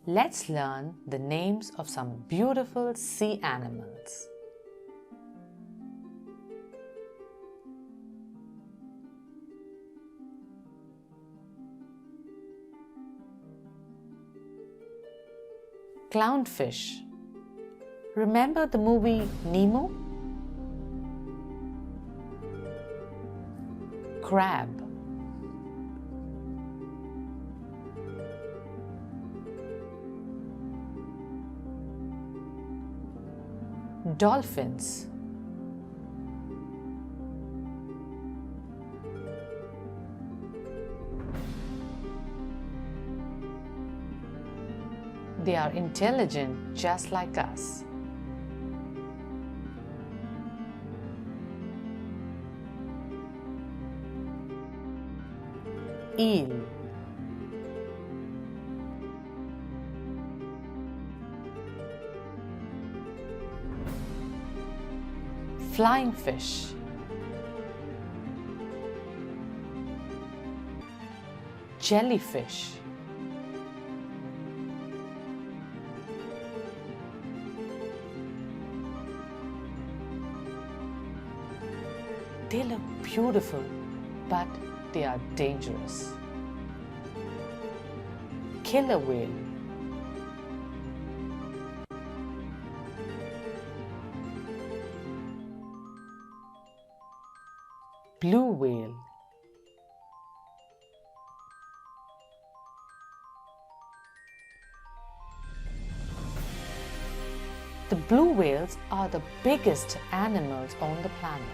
Let's learn the names of some beautiful sea animals. Clownfish. Remember the movie Nemo? Crab. Dolphins. They are intelligent just like us. Eel. Flying fish. Jellyfish. They look beautiful, but they are dangerous. Killer whale. Blue whale. The blue whales are the biggest animals on the planet.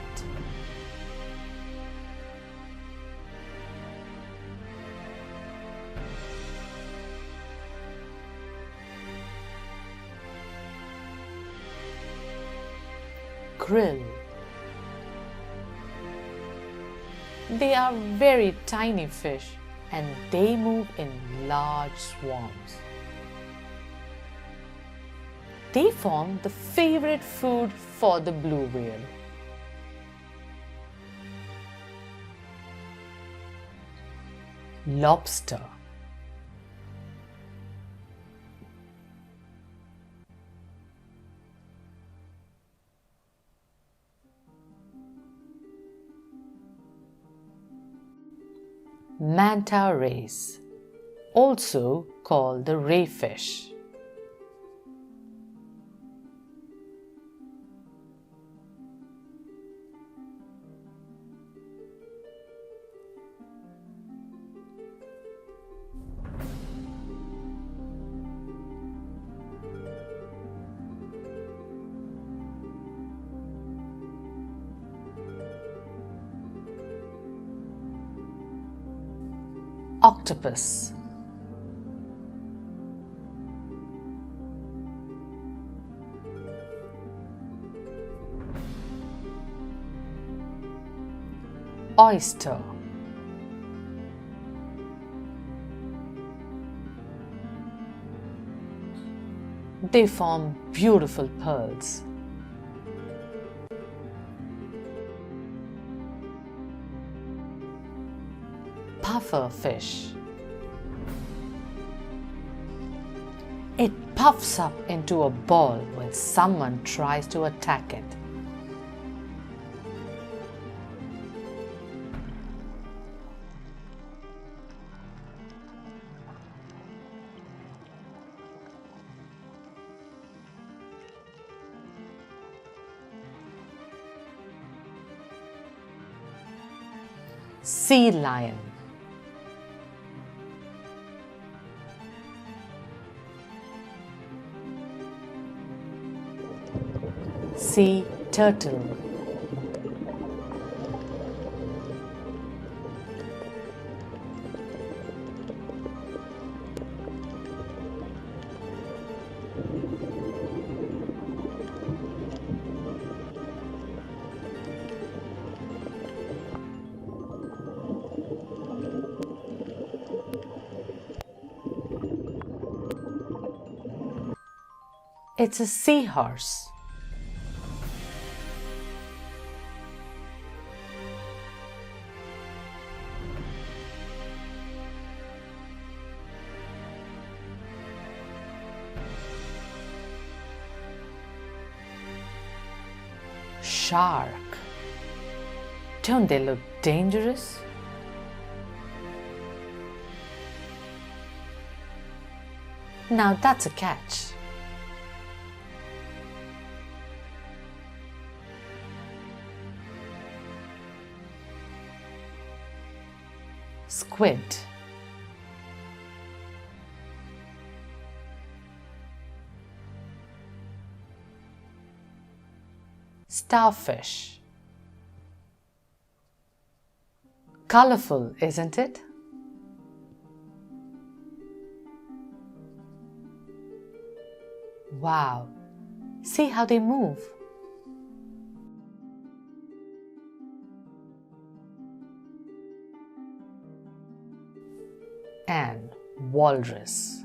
Krill. They are very tiny fish and they move in large swarms. They form the favorite food for the blue whale. Lobster. Manta rays, also called the rayfish. Octopus. Oyster. They form beautiful pearls. Puffer fish. It puffs up into a ball when someone tries to attack it. Sea lion. Sea turtle. It's a seahorse. shark. Don't they look dangerous? Now that's a catch. Squid. Starfish. Colorful, isn't it? Wow, see how they move. And walrus.